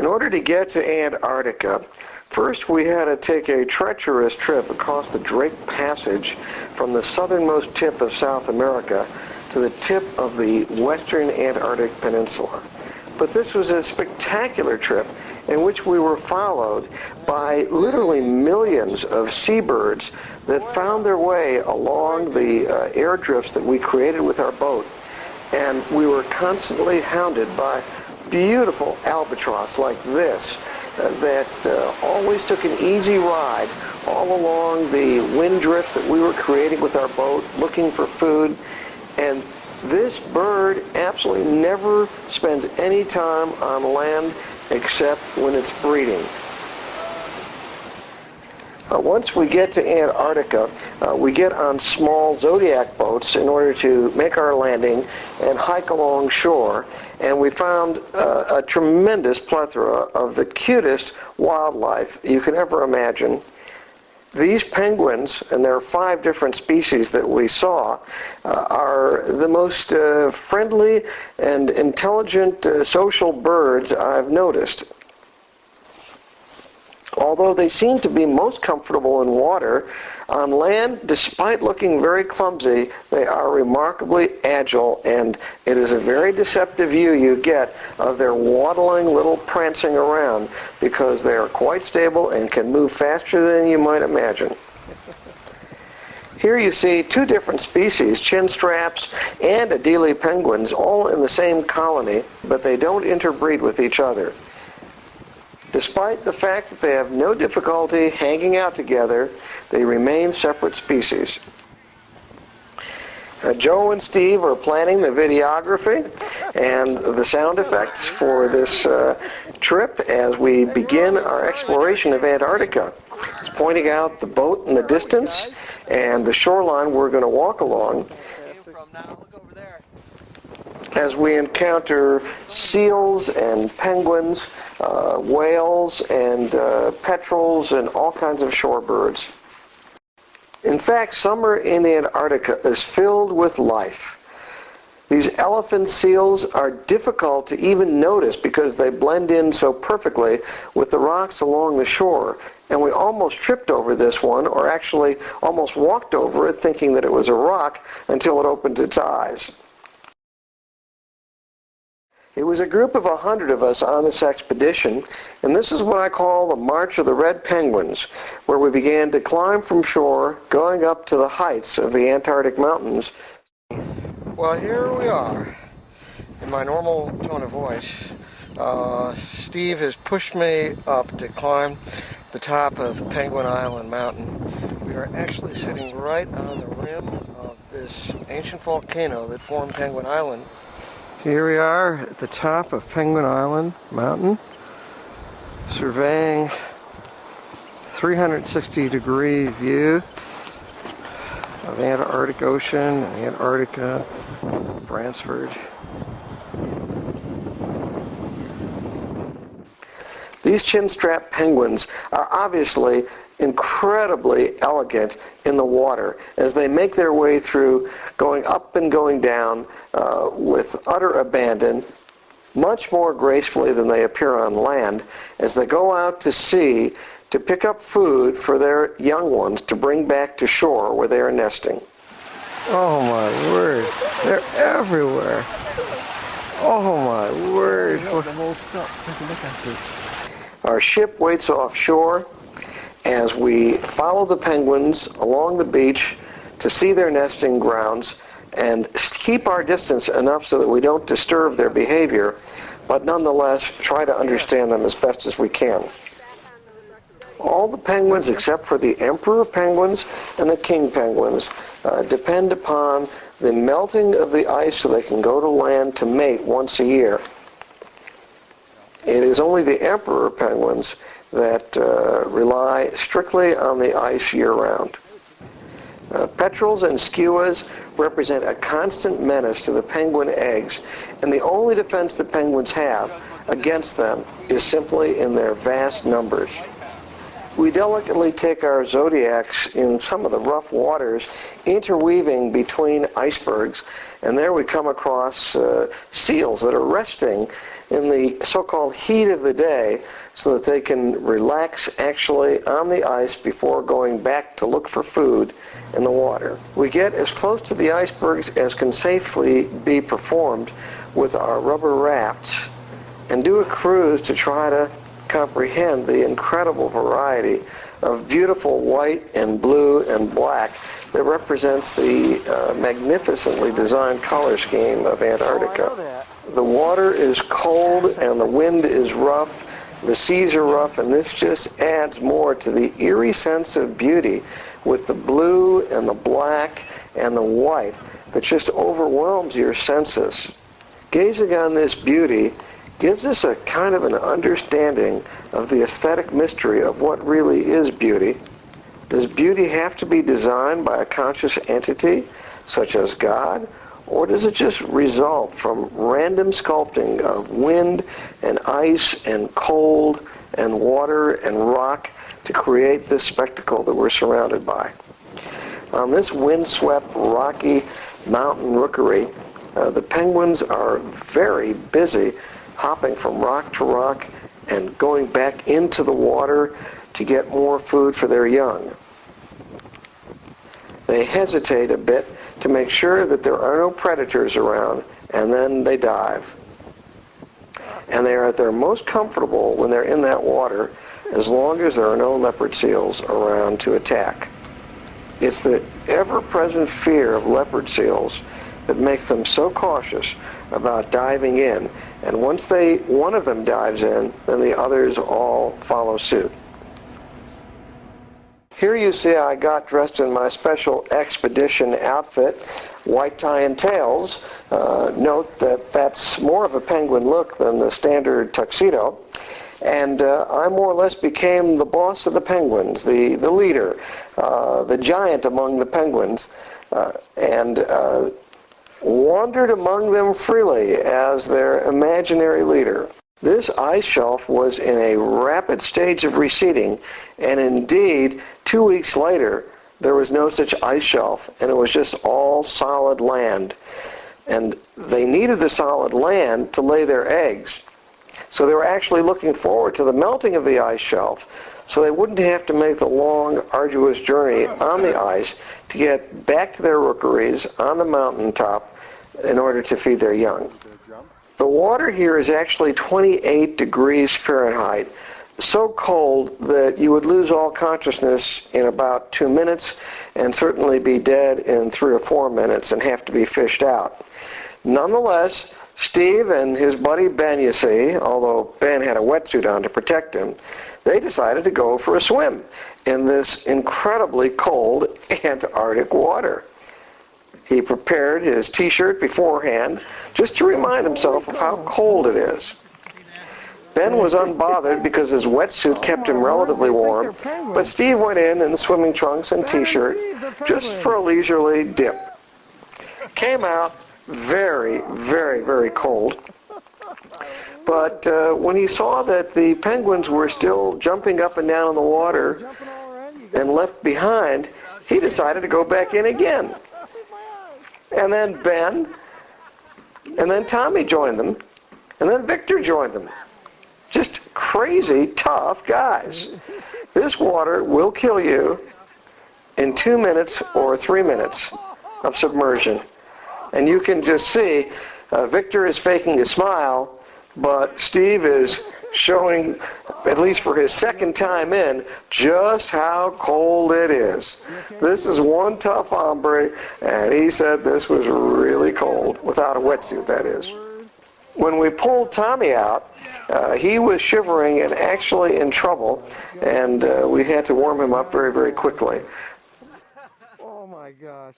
order to get to Antarctica, first we had to take a treacherous trip across the Drake Passage from the southernmost tip of South America to the tip of the western Antarctic Peninsula. But this was a spectacular trip in which we were followed by literally millions of seabirds that found their way along the air drifts that we created with our boat. And we were constantly hounded by beautiful albatross like this that always took an easy ride all along the wind drift that we were creating with our boat, looking for food. And this bird absolutely never spends any time on land except when it's breeding. Once we get to Antarctica, we get on small Zodiac boats in order to make our landing and hike along shore. And we found a tremendous plethora of the cutest wildlife you could ever imagine. These penguins, and there are 5 different species that we saw, are the most friendly and intelligent social birds I've noticed. Although they seem to be most comfortable in water, on land, despite looking very clumsy, they are remarkably agile, and it is a very deceptive view you get of their waddling little prancing around, because they are quite stable and can move faster than you might imagine. Here you see 2 different species, chinstraps and Adelie penguins, all in the same colony, but they don't interbreed with each other. Despite the fact that they have no difficulty hanging out together, they remain separate species. Joe and Steve are planning the videography and the sound effects for this trip as we begin our exploration of Antarctica. It's pointing out the boat in the distance and the shoreline we're going to walk along as we encounter seals and penguins, whales and petrels and all kinds of shorebirds. In fact, summer in Antarctica is filled with life. These elephant seals are difficult to even notice because they blend in so perfectly with the rocks along the shore. And we almost tripped over this one, or actually almost walked over it thinking that it was a rock until it opened its eyes. It was a group of 100 of us on this expedition, and this is what I call the March of the Red Penguins, where we began to climb from shore, going up to the heights of the Antarctic mountains. Well, here we are, in my normal tone of voice. Steve has pushed me up to climb the top of Penguin Island Mountain. We are actually sitting right on the rim of this ancient volcano that formed Penguin Island. Here we are at the top of Penguin Island Mountain, surveying 360-degree view of Antarctic Ocean, Antarctica, Bransford. These chinstrap penguins are obviously incredibly elegant in the water as they make their way through going up and going down with utter abandon, much more gracefully than they appear on land, as they go out to sea to pick up food for their young ones to bring back to shore where they are nesting. Oh my word, they're everywhere. Oh my word. The whole stuff, take a look at this. Our ship waits offshore as we follow the penguins along the beach to see their nesting grounds and keep our distance enough so that we don't disturb their behavior, but nonetheless try to understand them as best as we can. All the penguins except for the emperor penguins and the king penguins depend upon the melting of the ice so they can go to land to mate once a year. It is only the emperor penguins that rely strictly on the ice year-round. Petrels and skuas represent a constant menace to the penguin eggs, and the only defense the penguins have against them is simply in their vast numbers. We delicately take our zodiacs in some of the rough waters, interweaving between icebergs, and there we come across seals that are resting in the so-called heat of the day so that they can relax actually on the ice before going back to look for food in the water. We get as close to the icebergs as can safely be performed with our rubber rafts and do a cruise to try to comprehend the incredible variety of beautiful white and blue and black that represents the magnificently designed color scheme of Antarctica. The water is cold and the wind is rough, the seas are rough, and this just adds more to the eerie sense of beauty with the blue and the black and the white that just overwhelms your senses. Gazing on this beauty gives us a kind of an understanding of the aesthetic mystery of what really is beauty. Does beauty have to be designed by a conscious entity, such as God, or does it just result from random sculpting of wind and ice and cold and water and rock to create this spectacle that we're surrounded by? On this windswept, rocky mountain rookery, the penguins are very busy hopping from rock to rock and going back into the water to get more food for their young. They hesitate a bit to make sure that there are no predators around, and then they dive. And they are at their most comfortable when they're in that water, as long as there are no leopard seals around to attack. It's the ever-present fear of leopard seals that makes them so cautious about diving in, and once one of them dives in, then the others all follow suit. Here you see I got dressed in my special expedition outfit, white tie and tails. Note that that's more of a penguin look than the standard tuxedo. And I more or less became the boss of the penguins, the leader, the giant among the penguins, and wandered among them freely as their imaginary leader. This ice shelf was in a rapid stage of receding, and indeed, 2 weeks later, there was no such ice shelf, and it was just all solid land. And they needed the solid land to lay their eggs. So they were actually looking forward to the melting of the ice shelf, so they wouldn't have to make the long, arduous journey on the ice to get back to their rookeries on the mountaintop in order to feed their young. The water here is actually 28 degrees Fahrenheit, so cold that you would lose all consciousness in about 2 minutes and certainly be dead in 3 or 4 minutes and have to be fished out. Nonetheless, Steve and his buddy Ben, you see, although Ben had a wetsuit on to protect him, they decided to go for a swim in this incredibly cold Antarctic water. He prepared his T-shirt beforehand just to remind himself of how cold it is. Ben was unbothered because his wetsuit kept him relatively warm, but Steve went in swimming trunks and T-shirt just for a leisurely dip. Came out very, very, very cold. But when he saw that the penguins were still jumping up and down in the water and left behind, he decided to go back in again. And then Ben, and then Tommy joined them, and then Victor joined them. Just crazy, tough guys. This water will kill you in 2 minutes or 3 minutes of submersion. And you can just see Victor is faking a smile, but Steve is showing, at least for his second time in, just how cold it is. This is one tough hombre, and he said this was really cold, without a wetsuit, that is. When we pulled Tommy out, he was shivering and actually in trouble, and we had to warm him up very, very quickly. Oh my gosh.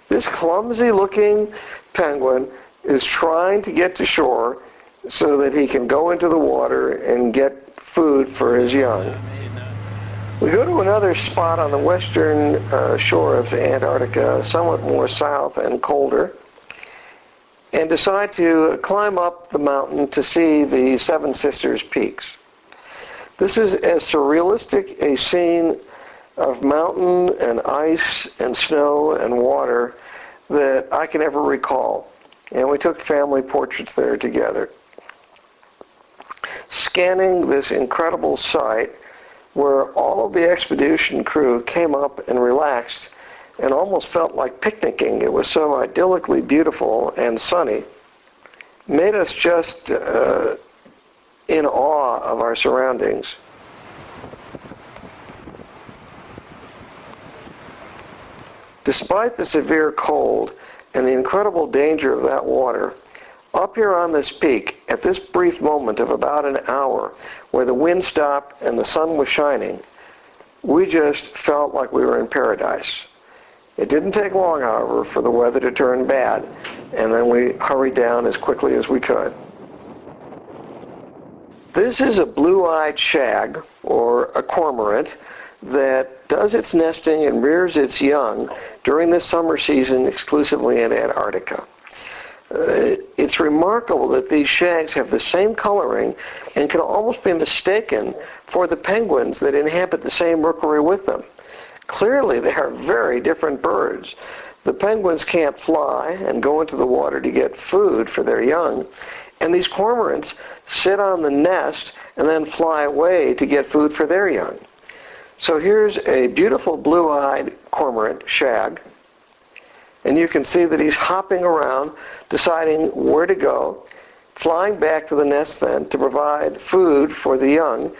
This clumsy-looking penguin is trying to get to shore so that he can go into the water and get food for his young. We go to another spot on the western shore of Antarctica, somewhat more south and colder, and decide to climb up the mountain to see the Seven Sisters Peaks. This is as surrealistic a scene of mountain and ice and snow and water that I can ever recall. and we took family portraits there together. Scanning this incredible sight where all of the expedition crew came up and relaxed and almost felt like picnicking. It was so idyllically beautiful and sunny. Made us just in awe of our surroundings. Despite the severe cold and the incredible danger of that water, up here on this peak, at this brief moment of about an hour, where the wind stopped and the sun was shining, we just felt like we were in paradise. It didn't take long, however, for the weather to turn bad, and then we hurried down as quickly as we could. This is a blue-eyed shag, or a cormorant, that does its nesting and rears its young during the summer season exclusively in Antarctica. It's remarkable that these shags have the same coloring and can almost be mistaken for the penguins that inhabit the same rookery with them. Clearly, they are very different birds. The penguins can't fly and go into the water to get food for their young, and these cormorants sit on the nest and then fly away to get food for their young. So here's a beautiful blue-eyed cormorant shag, and you can see that he's hopping around, deciding where to go, flying back to the nest then to provide food for the young.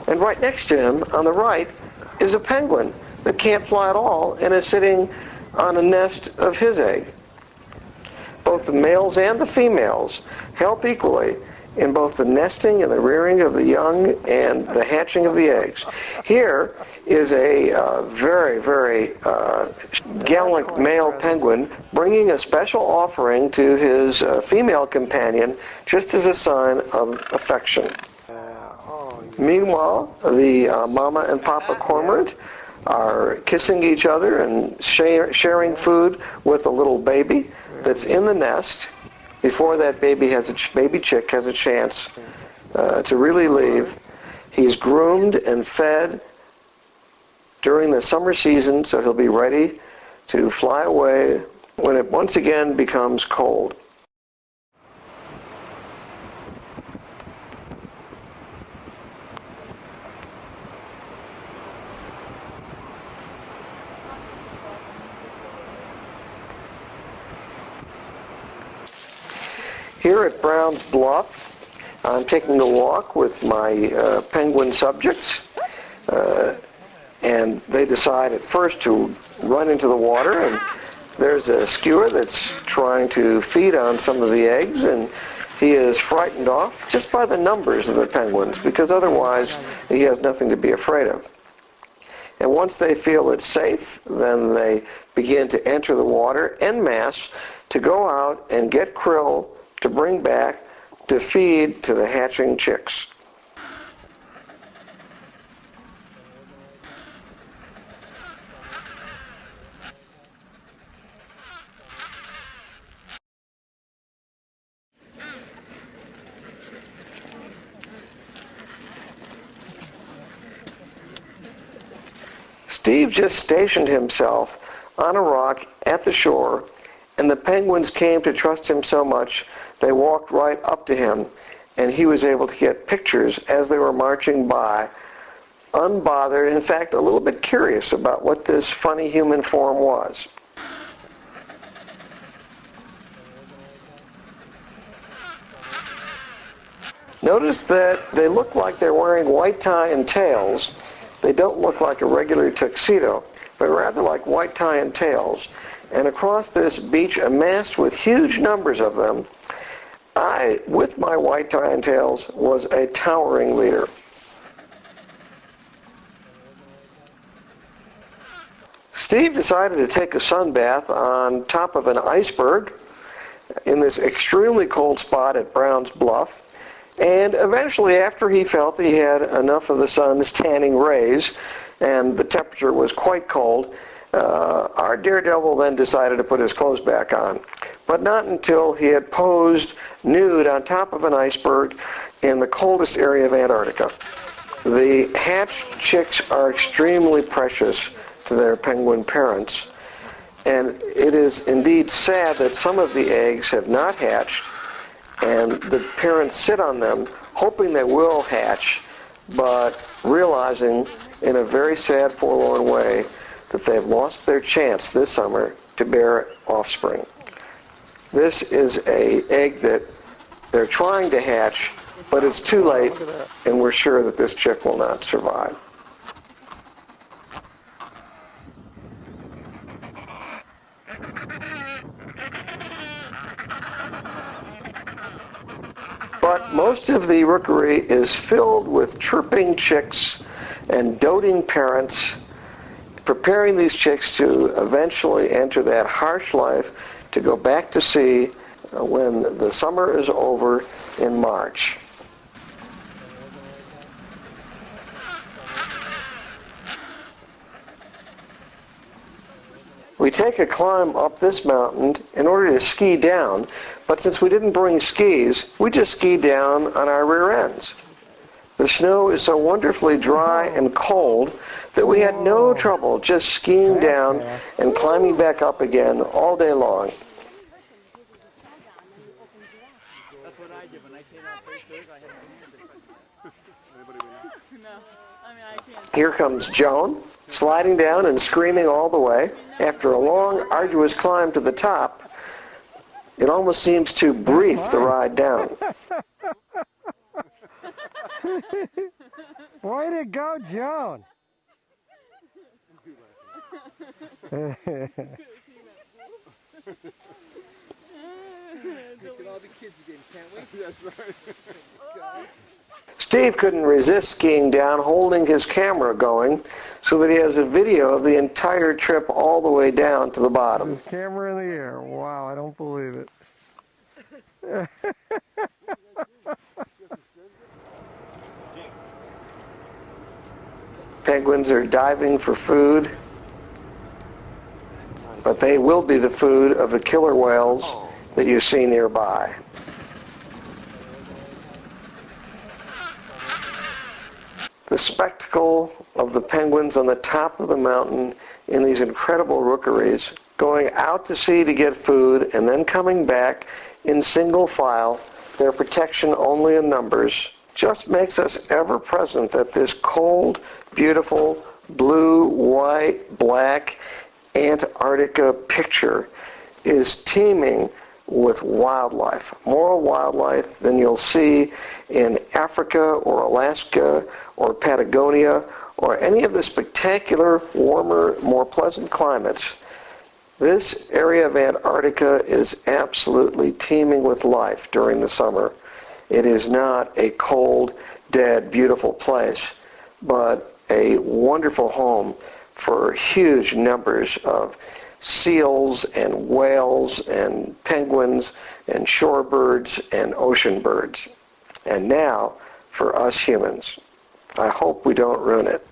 And right next to him, on the right, is a penguin that can't fly at all and is sitting on a nest of his egg. Both the males and the females help equally in both the nesting and the rearing of the young and the hatching of the eggs. Here is a very, very gallant male penguin bringing a special offering to his female companion just as a sign of affection. Meanwhile, the mama and papa cormorant are kissing each other and sharing food with the little baby that's in the nest before that baby chick has a chance to really leave. He's groomed and fed during the summer season, so he'll be ready to fly away when it once again becomes cold. Here at Brown's Bluff, I'm taking a walk with my penguin subjects, and they decide at first to run into the water, and there's a skua that's trying to feed on some of the eggs, and he is frightened off just by the numbers of the penguins, because otherwise he has nothing to be afraid of. And once they feel it's safe, then they begin to enter the water en masse to go out and get krill to bring back to feed to the hatching chicks. Steve just stationed himself on a rock at the shore, and the penguins came to trust him so much they walked right up to him, and he was able to get pictures as they were marching by, unbothered, in fact a little bit curious about what this funny human form was. Notice that they look like they're wearing white tie and tails. They don't look like a regular tuxedo, but rather like white tie and tails. And across this beach, amassed with huge numbers of them, I, with my white tie and tails, was a towering leader. Steve decided to take a sunbath on top of an iceberg in this extremely cold spot at Brown's Bluff. And eventually, after he felt that he had enough of the sun's tanning rays and the temperature was quite cold, our daredevil then decided to put his clothes back on. But not until he had posed nude on top of an iceberg in the coldest area of Antarctica. The hatched chicks are extremely precious to their penguin parents, And it is indeed sad that some of the eggs have not hatched, and the parents sit on them hoping they will hatch, but realizing in a very sad, forlorn way that they've lost their chance this summer to bear offspring. This is an egg that they're trying to hatch, but it's too late, and we're sure that this chick will not survive. But most of the rookery is filled with chirping chicks and doting parents, preparing these chicks to eventually enter that harsh life to go back to sea when the summer is over in March. We take a climb up this mountain in order to ski down, but since we didn't bring skis, we just ski down on our rear ends. The snow is so wonderfully dry and cold that we had no trouble just skiing down and climbing back up again all day long. Here comes Joan, sliding down and screaming all the way. After a long, arduous climb to the top, it almost seems to brief the ride down. Way to go, Joan! Steve couldn't resist skiing down, holding his camera going, so that he has a video of the entire trip all the way down to the bottom. His camera in the air. Wow, I don't believe it. Penguins are diving for food, but they will be the food of the killer whales that you see nearby. The spectacle of the penguins on the top of the mountain in these incredible rookeries, going out to sea to get food and then coming back in single file, their protection only in numbers, just makes us ever present that this cold, beautiful, blue, white, black Antarctica picture is teeming with wildlife, more wildlife than you'll see in Africa or Alaska or Patagonia or any of the spectacular, warmer, more pleasant climates. This area of Antarctica is absolutely teeming with life during the summer. It is not a cold, dead, beautiful place, but a wonderful home for huge numbers of seals and whales and penguins and shorebirds and ocean birds. And now for us humans. I hope we don't ruin it.